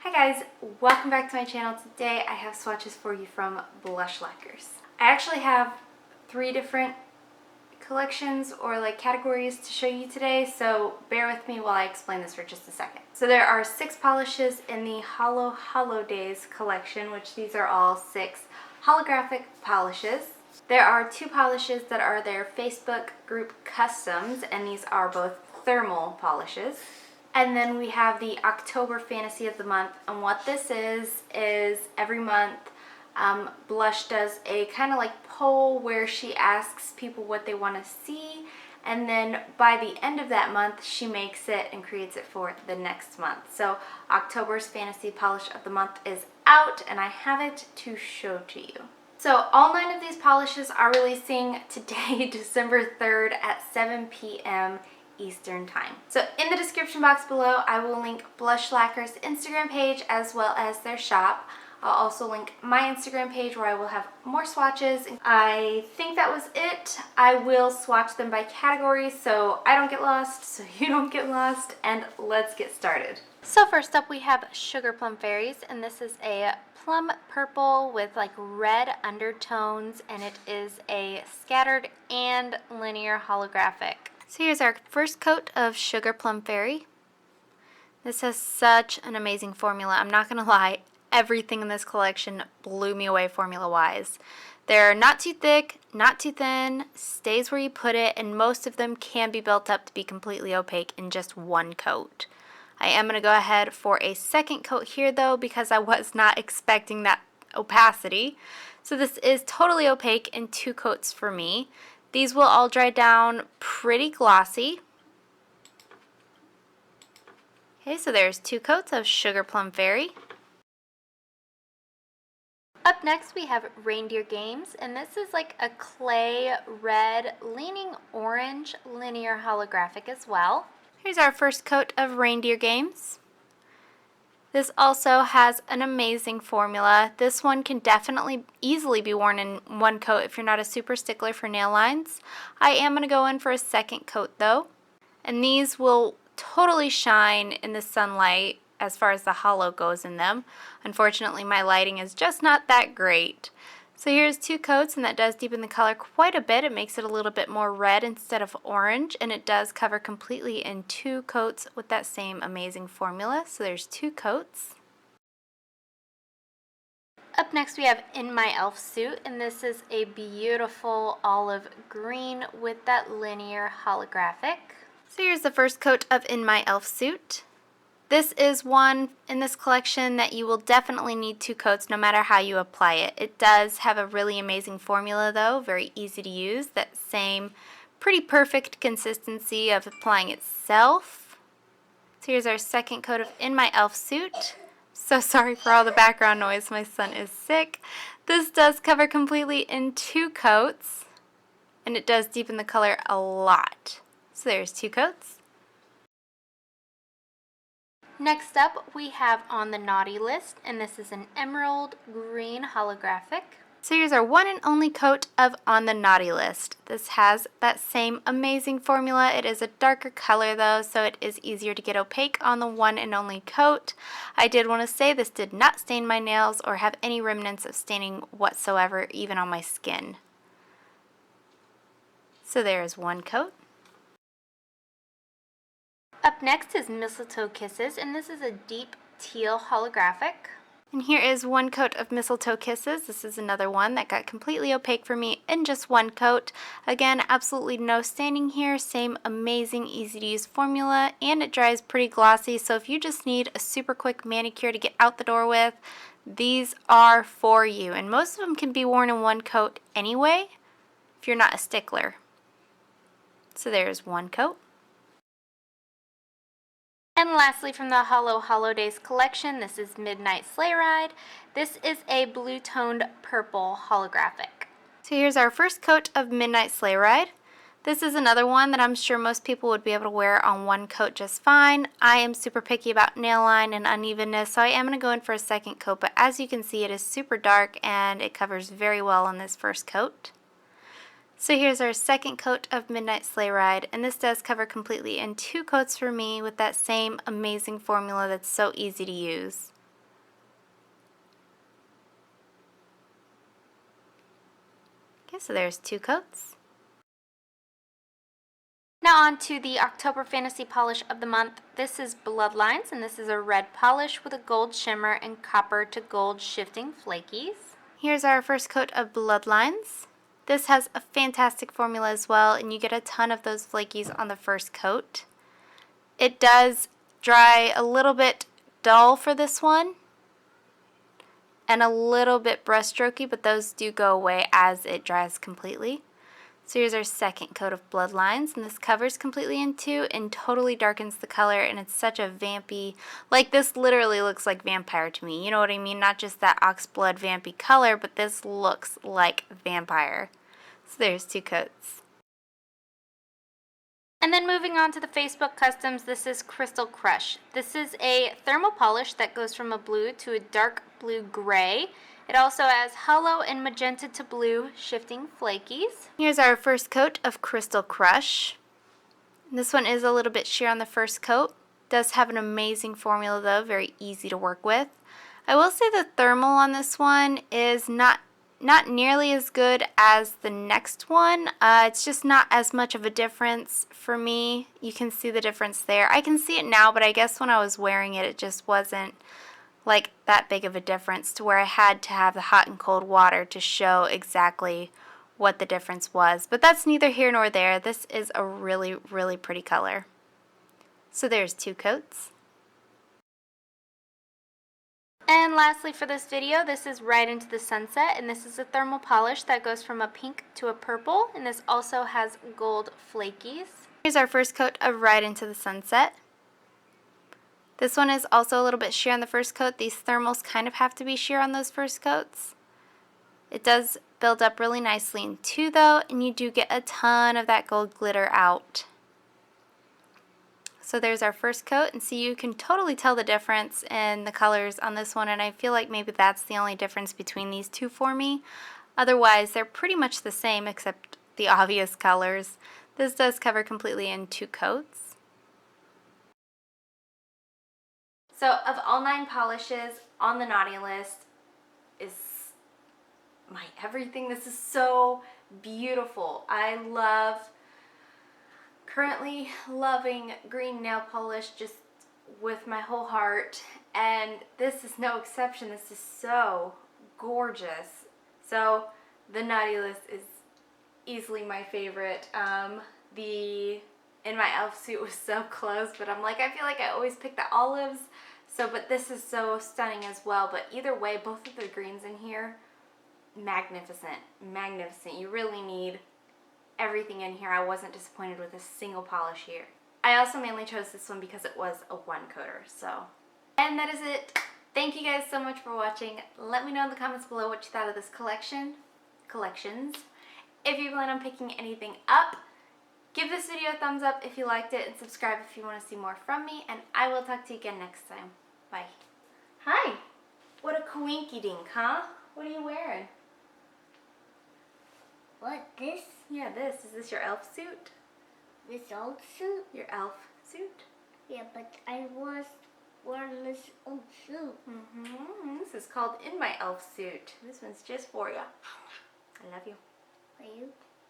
Hi guys, welcome back to my channel. Today I have swatches for you from Blush Lacquers. I actually have 3 different collections or categories to show you today, so bear with me while I explain this for just a second. So there are 6 polishes in the Holo-days collection, which these are all 6 holographic polishes. There are 2 polishes that are their Facebook group customs, and these are both thermal polishes. And then we have the October Fantasy of the Month, and what this is every month Blush does a kind of poll where she asks people what they want to see, and then by the end of that month she makes it and creates it for the next month. So October's Fantasy Polish of the Month is out, and I have it to show to you. So all 9 of these polishes are releasing today, December 3rd at 7 p.m. Eastern Time. So in the description box below, I will link Blush Lacquers' Instagram page as well as their shop. I'll also link my Instagram page where I will have more swatches. I think that was it. I will swatch them by category so I don't get lost, so you don't get lost, and let's get started. So first up we have Sugar Plum Fairies, and this is a plum purple with red undertones, and it is a scattered and linear holographic. So here's our first coat of Sugar Plum Fairy. This has such an amazing formula. I'm not going to lie, everything in this collection blew me away formula-wise. They're not too thick, not too thin, stays where you put it, and most of them can be built up to be completely opaque in just one coat. I am going to go ahead for a second coat here though, because I was not expecting that opacity. So this is totally opaque in 2 coats for me. These will all dry down pretty glossy. Okay, so there's 2 coats of Sugar Plum Fairy. Up next we have Reindeer Games, and this is a clay red leaning orange linear holographic as well. Here's our first coat of Reindeer Games. This also has an amazing formula. This one can definitely easily be worn in one coat if you're not a super stickler for nail lines. I am going to go in for a second coat though. And these will totally shine in the sunlight as far as the holo goes in them. Unfortunately, my lighting is just not that great. So here's 2 coats, and that does deepen the color quite a bit. It makes it a little bit more red instead of orange, and it does cover completely in 2 coats with that same amazing formula. So there's 2 coats. Up next we have In My Elf Suit, and this is a beautiful olive green with that linear holographic. So here's the first coat of In My Elf Suit. This is one in this collection that you will definitely need 2 coats no matter how you apply it. It does have a really amazing formula though, very easy to use, that same pretty perfect consistency of applying itself. So here's our second coat of In My Elf Suit. So sorry for all the background noise, my son is sick. This does cover completely in 2 coats, and it does deepen the color a lot. So there's 2 coats. Next up we have On the Naughty List, and this is an emerald green holographic. So here's our one and only coat of On the Naughty List. This has that same amazing formula. It is a darker color though, so it is easier to get opaque on the one and only coat. I did want to say this did not stain my nails or have any remnants of staining whatsoever, even on my skin. So there is 1 coat. Up next is Mistletoe Kisses, and this is a deep teal holographic. And here is 1 coat of Mistletoe Kisses. This is another one that got completely opaque for me in just 1 coat. Again, absolutely no staining here, same amazing easy to use formula, and it dries pretty glossy, so if you just need a super quick manicure to get out the door with, these are for you. And most of them can be worn in 1 coat anyway, if you're not a stickler. So there's 1 coat. And lastly, from the Holo-days collection, this is Midnight Sleigh Ride. This is a blue-toned purple holographic. So here's our first coat of Midnight Sleigh Ride. This is another one that I'm sure most people would be able to wear on 1 coat just fine. I am super picky about nail line and unevenness, so I am going to go in for a second coat, but as you can see, it is super dark and it covers very well on this first coat. So here's our second coat of Midnight Sleigh Ride, and this does cover completely in 2 coats for me with that same amazing formula that's so easy to use. Okay, so there's 2 coats. Now on to the October Fantasy Polish of the month. This is Bloodlines, and this is a red polish with a gold shimmer and copper to gold shifting flakies. Here's our first coat of Bloodlines. This has a fantastic formula as well, and you get a ton of those flakies on the first coat. It does dry a little bit dull for this one, and a little bit brushstrokey, but those do go away as it dries completely. So here's our second coat of Bloodlines, and this covers completely in 2 and totally darkens the color, and it's such a vampy, like this literally looks like vampire to me, you know what I mean? Not just that oxblood vampy color, but this looks like vampire. So there's 2 coats. And then moving on to the Facebook Customs, this is Crystal Crush. This is a thermal polish that goes from a blue to a dark blue gray. It also has holo and magenta to blue shifting flakies. Here's our first coat of Crystal Crush. This one is a little bit sheer on the first coat. Does have an amazing formula though, very easy to work with. I will say the thermal on this one is not nearly as good as the next one. It's just not as much of a difference for me. You can see the difference there. I can see it now, but I guess when I was wearing it, it just wasn't like that big of a difference to where I had to have the hot and cold water to show exactly what the difference was. But that's neither here nor there. This is a really, really pretty color. So there's 2 coats. And lastly for this video, this is Right Into the Sunset, and this is a thermal polish that goes from a pink to a purple, and this also has gold flakies. Here's our first coat of Right Into the Sunset. This one is also a little bit sheer on the first coat. These thermals kind of have to be sheer on those first coats. It does build up really nicely in 2 though, and you do get a ton of that gold glitter out. So there's our first coat, and see you can totally tell the difference in the colors on this one, and I feel like maybe that's the only difference between these 2 for me. Otherwise, they're pretty much the same except the obvious colors. This does cover completely in 2 coats. So of all 9 polishes on the naughty list is my everything. This is so beautiful. I love, currently loving green nail polish just with my whole heart, and this is no exception. This is so gorgeous. So the naughty list is easily my favorite. The In My Elf suit was so close, but I'm like, I feel like I always pick the olives. So, but this is so stunning as well. But either way, both of the greens in here, magnificent, magnificent. You really need everything in here. I wasn't disappointed with a single polish here. I also mainly chose this one because it was a 1-coater, so. And that is it. Thank you guys so much for watching. Let me know in the comments below what you thought of this collections. If you plan on picking anything up, give this video a thumbs up if you liked it, and subscribe if you want to see more from me, and I will talk to you again next time. Bye. Hi. What a coinky-dink, huh? What are you wearing? What, this? Yeah, this. Is this your elf suit? This old suit? Your elf suit? Yeah, but I was wearing this old suit. This is called In My Elf Suit. This one's just for you. I love you. Are you?